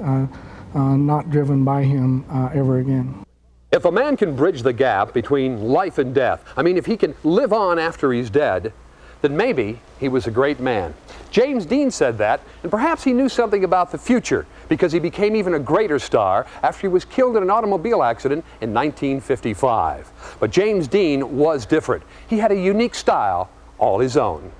Speaker 16: not driven by him ever again.
Speaker 3: If a man can bridge the gap between life and death, I mean, if he can live on after he's dead, then maybe he was a great man. James Dean said that, and perhaps he knew something about the future, because he became even a greater star after he was killed in an automobile accident in 1955. But James Dean was different. He had a unique style all his own.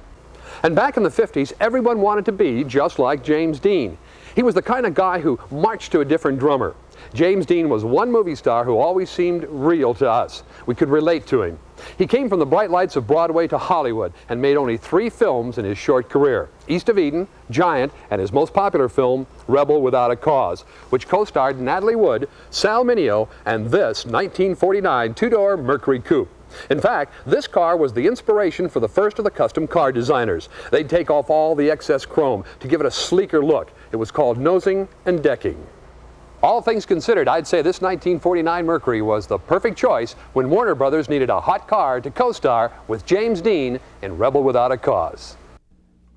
Speaker 3: And back in the 50s, everyone wanted to be just like James Dean. He was the kind of guy who marched to a different drummer. James Dean was one movie star who always seemed real to us. We could relate to him. He came from the bright lights of Broadway to Hollywood and made only 3 films in his short career: East of Eden, Giant, and his most popular film, Rebel Without a Cause, which co-starred Natalie Wood, Sal Mineo, and this 1949 two-door Mercury Coupe. In fact, this car was the inspiration for the first of the custom car designers. They'd take off all the excess chrome to give it a sleeker look. It was called nosing and decking. All things considered, I'd say this 1949 Mercury was the perfect choice when Warner Brothers needed a hot car to co-star with James Dean in Rebel Without a Cause.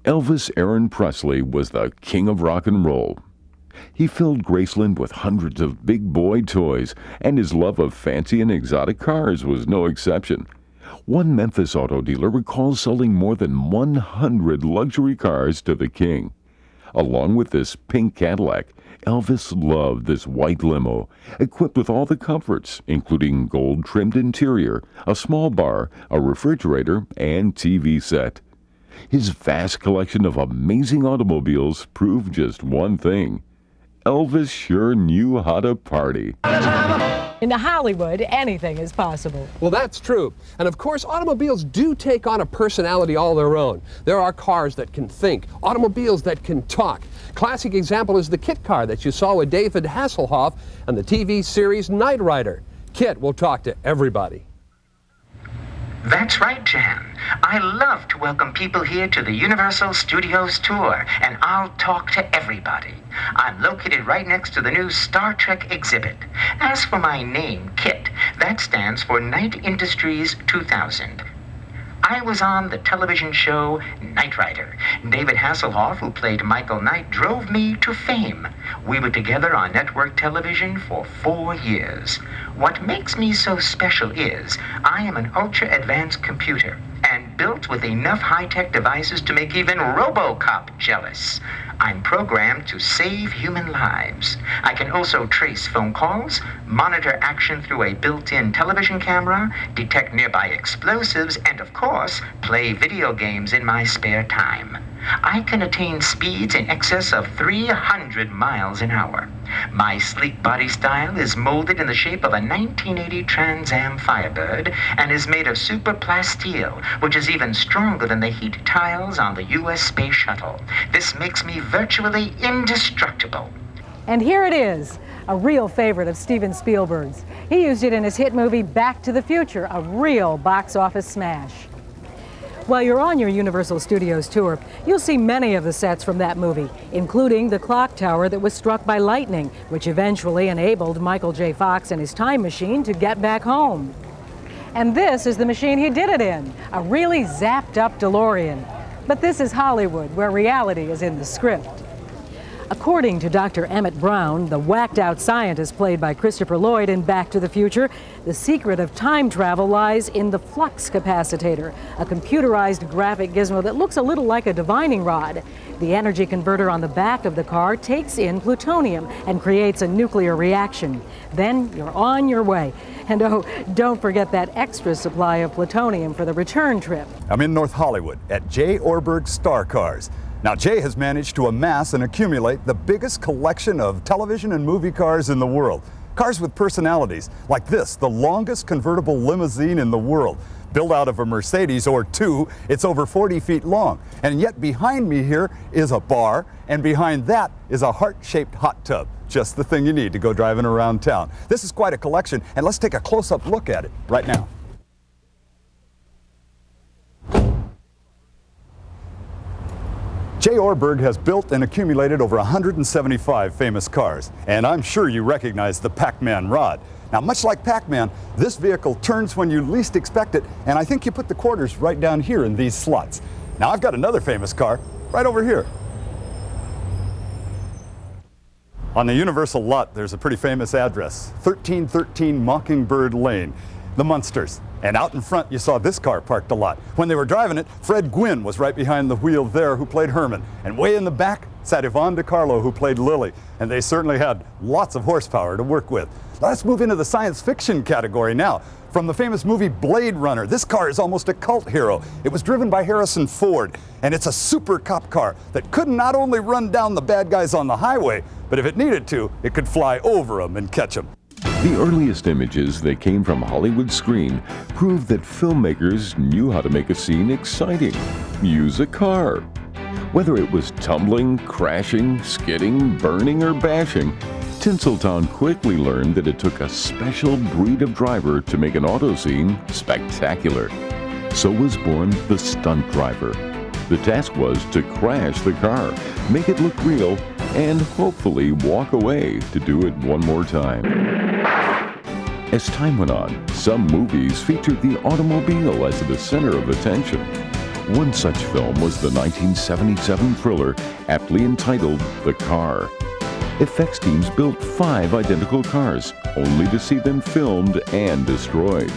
Speaker 1: Elvis Aaron Presley was the king of rock and roll. He filled Graceland with hundreds of big boy toys, and his love of fancy and exotic cars was no exception. One Memphis auto dealer recalls selling more than 100 luxury cars to the king. Along with this pink Cadillac, Elvis loved this white limo, equipped with all the comforts, including gold-trimmed interior, a small bar, a refrigerator, and TV set. His vast collection of amazing automobiles proved just one thing: Elvis sure knew how to party.
Speaker 4: In Hollywood, anything is possible.
Speaker 3: Well, that's true. And of course, automobiles do take on a personality all their own. There are cars that can think, automobiles that can talk. Classic example is the KITT car that you saw with David Hasselhoff and the TV series Knight Rider. KITT will talk to everybody.
Speaker 17: That's right, Jan. I love to welcome people here to the Universal Studios tour, and I'll talk to everybody. I'm located right next to the new Star Trek exhibit. As for my name, KITT, that stands for Knight Industries 2000. I was on the television show Knight Rider. David Hasselhoff, who played Michael Knight, drove me to fame. We were together on network television for 4 years. What makes me so special is I am an ultra-advanced computer and built with enough high-tech devices to make even RoboCop jealous. I'm programmed to save human lives. I can also trace phone calls, monitor action through a built-in television camera, detect nearby explosives, and of course, play video games in my spare time. I can attain speeds in excess of 300 miles an hour. My sleek body style is molded in the shape of a 1980 Trans Am Firebird and is made of super plasteel, which is even stronger than the heat tiles on the U.S. Space Shuttle. This makes me virtually indestructible.
Speaker 4: And here it is, a real favorite of Steven Spielberg's. He used it in his hit movie Back to the Future, a real box office smash. While you're on your Universal Studios tour, you'll see many of the sets from that movie, including the clock tower that was struck by lightning, which eventually enabled Michael J. Fox and his time machine to get back home. And this is the machine he did it in, a really zapped up DeLorean. But this is Hollywood, where reality is in the script. According to Dr. Emmett Brown, the whacked-out scientist played by Christopher Lloyd in Back to the Future, the secret of time travel lies in the flux capacitator, a computerized graphic gizmo that looks a little like a divining rod. The energy converter on the back of the car takes in plutonium and creates a nuclear reaction. Then you're on your way. And oh, don't forget that extra supply of plutonium for the return trip.
Speaker 18: I'm in North Hollywood at J. Orberg Star Cars. Now, Jay has managed to amass and accumulate the biggest collection of television and movie cars in the world. Cars with personalities, like this, the longest convertible limousine in the world. Built out of a Mercedes or two, it's over 40 feet long. And yet behind me here is a bar, and behind that is a heart-shaped hot tub. Just the thing you need to go driving around town. This is quite a collection, and let's take a close-up look at it right now. J. Orberg has built and accumulated over 175 famous cars, and I'm sure you recognize the Pac-Man rod. Now, much like Pac-Man, this vehicle turns when you least expect it, and I think you put the quarters right down here in these slots. Now, I've got another famous car right over here. On the Universal lot, there's a pretty famous address, 1313 Mockingbird Lane, the Munsters. And out in front, you saw this car parked a lot. When they were driving it, Fred Gwynn was right behind the wheel there, who played Herman. And way in the back sat Yvonne DiCarlo, who played Lily. And they certainly had lots of horsepower to work with. Let's move into the science fiction category now. From the famous movie Blade Runner, this car is almost a cult hero. It was driven by Harrison Ford, and it's a super cop car that could not only run down the bad guys on the highway, but if it needed to, it could fly over them and catch them.
Speaker 1: The earliest images that came from Hollywood screen proved that filmmakers knew how to make a scene exciting. Use a car. Whether it was tumbling, crashing, skidding, burning, or bashing, Tinseltown quickly learned that it took a special breed of driver to make an auto scene spectacular. So was born the Stunt Driver. The task was to crash the car, make it look real, and hopefully walk away to do it one more time. As time went on, some movies featured the automobile as the center of attention. One such film was the 1977 thriller aptly entitled The Car. Effects teams built 5 identical cars, only to see them filmed and destroyed.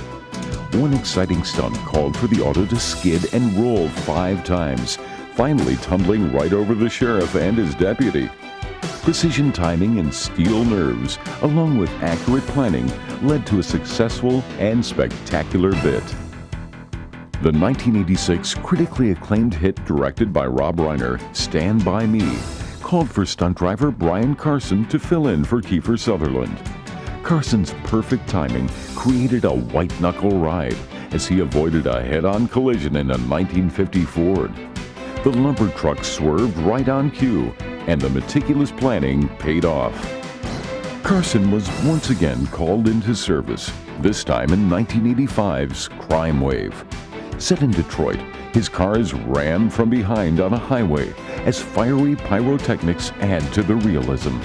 Speaker 1: One exciting stunt called for the auto to skid and roll 5 times, finally tumbling right over the sheriff and his deputy. Precision timing and steel nerves, along with accurate planning, led to a successful and spectacular bit. The 1986 critically acclaimed hit directed by Rob Reiner, Stand By Me, called for stunt driver Brian Carson to fill in for Kiefer Sutherland. Carson's perfect timing created a white-knuckle ride as he avoided a head-on collision in a 1950 Ford. The lumber truck swerved right on cue, and the meticulous planning paid off. Carson was once again called into service, this time in 1985's Crime Wave. Set in Detroit, his cars ran from behind on a highway as fiery pyrotechnics add to the realism.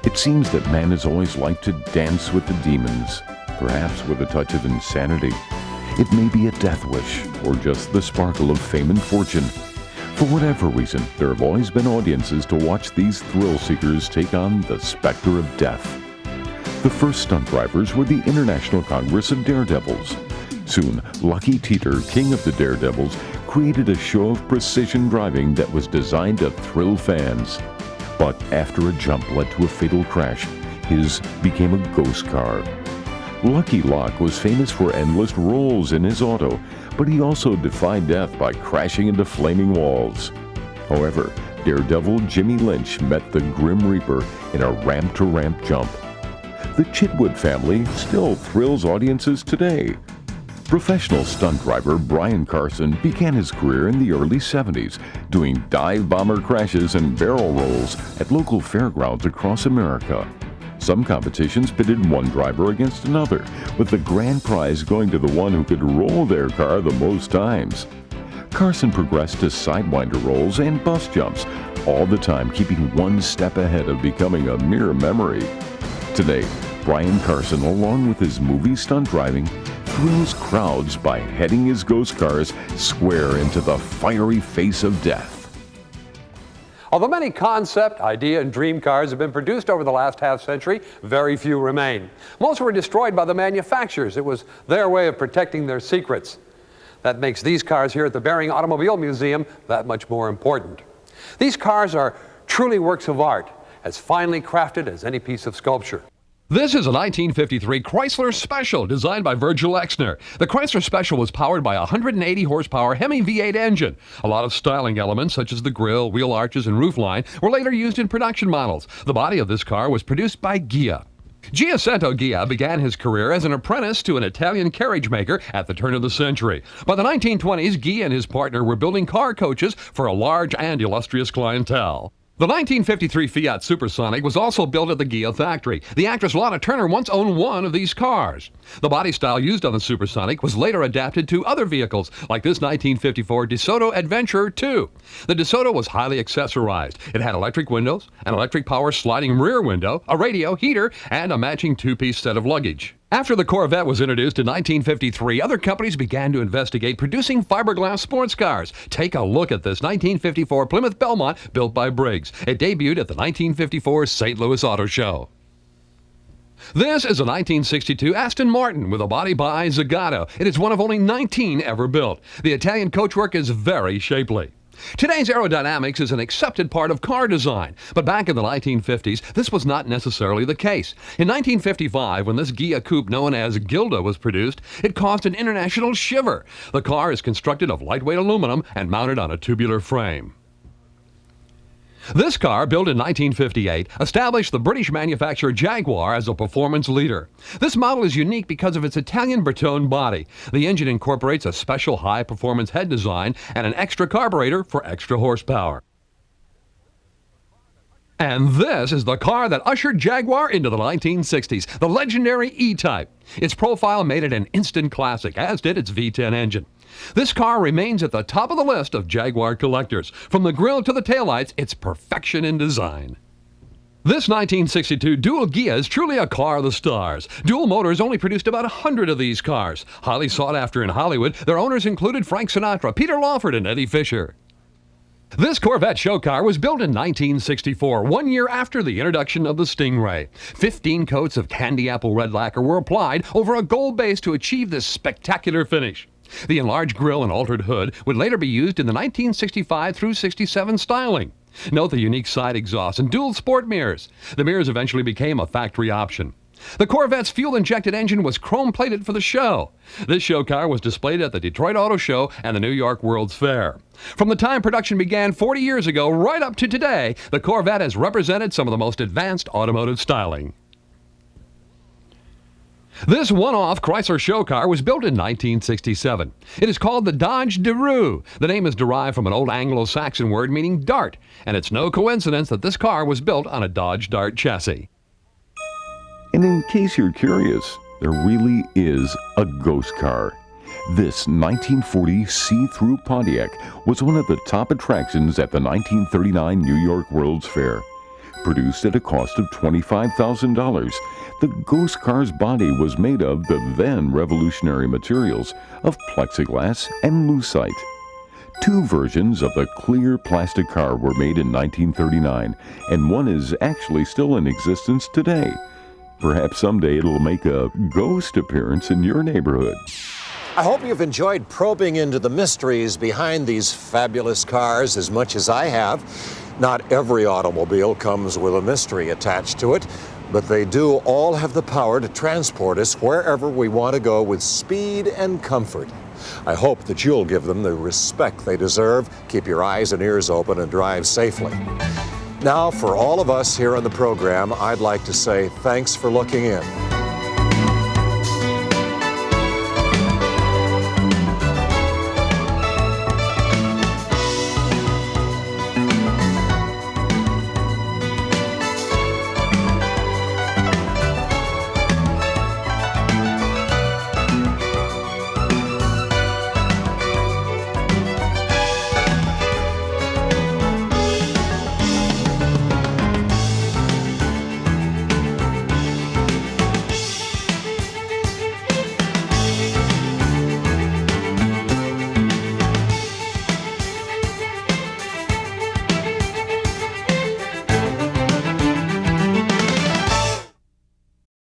Speaker 1: It seems that man has always liked to dance with the demons, perhaps with a touch of insanity. It may be a death wish, or just the sparkle of fame and fortune. For whatever reason, there have always been audiences to watch these thrill seekers take on the specter of death. The first stunt drivers were the International Congress of Daredevils. Soon, Lucky Teeter, king of the Daredevils, created a show of precision driving that was designed to thrill fans. But after a jump led to a fatal crash, his became a ghost car. Lucky Locke was famous for endless rolls in his auto, but he also defied death by crashing into flaming walls. However, Daredevil Jimmy Lynch met the Grim Reaper in a ramp-to-ramp jump. The Chitwood family still thrills audiences today. Professional stunt driver Brian Carson began his career in the early 70s, doing dive bomber crashes and barrel rolls at local fairgrounds across America. Some competitions pitted one driver against another, with the grand prize going to the one who could roll their car the most times. Carson progressed to sidewinder rolls and bus jumps, all the time keeping one step ahead of becoming a mere memory. Today, Brian Carson, along with his movie stunt driving, thrills crowds by heading his ghost cars square into the fiery face of death.
Speaker 3: Although many concept, idea, and dream cars have been produced over the last half-century, very few remain. Most were destroyed by the manufacturers. It was their way of protecting their secrets. That makes these cars here at the Bering Automobile Museum that much more important. These cars are truly works of art, as finely crafted as any piece of sculpture. This is a 1953 Chrysler Special designed by Virgil Exner. The Chrysler Special was powered by a 180 horsepower Hemi V8 engine. A lot of styling elements such as the grille, wheel arches, and roofline were later used in production models. The body of this car was produced by Ghia. Giacinto Ghia began his career as an apprentice to an Italian carriage maker at the turn of the century. By the 1920s, Ghia and his partner were building car coaches for a large and illustrious clientele. The 1953 Fiat Supersonic was also built at the Ghia factory. The actress Lana Turner once owned one of these cars. The body style used on the Supersonic was later adapted to other vehicles, like this 1954 DeSoto Adventure 2. The DeSoto was highly accessorized. It had electric windows, an electric power sliding rear window, a radio, heater, and a matching two-piece set of luggage. After the Corvette was introduced in 1953, other companies began to investigate producing fiberglass sports cars. Take a look at this 1954 Plymouth Belmont built by Briggs. It debuted at the 1954 St. Louis Auto Show. This is a 1962 Aston Martin with a body by Zagato. It is one of only 19 ever built. The Italian coachwork is very shapely. Today's aerodynamics is an accepted part of car design, but back in the 1950s, this was not necessarily the case. In 1955, when this Ghia coupe known as Gilda was produced, it caused an international shiver. The car is constructed of lightweight aluminum and mounted on a tubular frame. This car, built in 1958, established the British manufacturer Jaguar as a performance leader. This model is unique because of its Italian Bertone body. The engine incorporates a special high-performance head design and an extra carburetor for extra horsepower. And this is the car that ushered Jaguar into the 1960s, the legendary E-Type. Its profile made it an instant classic, as did its V10 engine. This car remains at the top of the list of Jaguar collectors. From the grille to the taillights, it's perfection in design. This 1962 Dual Ghia is truly a car of the stars. Dual Motors only produced about 100 of these cars. Highly sought after in Hollywood, their owners included Frank Sinatra, Peter Lawford, and Eddie Fisher. This Corvette show car was built in 1964, 1 year after the introduction of the Stingray. 15 coats of candy apple red lacquer were applied over a gold base to achieve this spectacular finish. The enlarged grille and altered hood would later be used in the 1965 through 67 styling. Note the unique side exhaust and dual sport mirrors. The mirrors eventually became a factory option. The Corvette's fuel-injected engine was chrome-plated for the show. This show car was displayed at the Detroit Auto Show and the New York World's Fair. From the time production began 40 years ago right up to today, the Corvette has represented some of the most advanced automotive styling. This one-off Chrysler show car was built in 1967. It is called the Dodge Daru. The name is derived from an old Anglo-Saxon word meaning dart, and it's no coincidence that this car was built on a Dodge Dart chassis.
Speaker 1: And in case you're curious, there really is a ghost car. This 1940 see-through Pontiac was one of the top attractions at the 1939 New York World's Fair. Produced at a cost of $25,000, the ghost car's body was made of the then revolutionary materials of plexiglass and lucite. Two versions of the clear plastic car were made in 1939, and one is actually still in existence today. Perhaps someday it'll make a ghost appearance in your neighborhood.
Speaker 2: I hope you've enjoyed probing into the mysteries behind these fabulous cars as much as I have. Not every automobile comes with a mystery attached to it, but they do all have the power to transport us wherever we want to go with speed and comfort. I hope that you'll give them the respect they deserve, keep your eyes and ears open, and drive safely. Now, for all of us here on the program, I'd like to say thanks for looking in.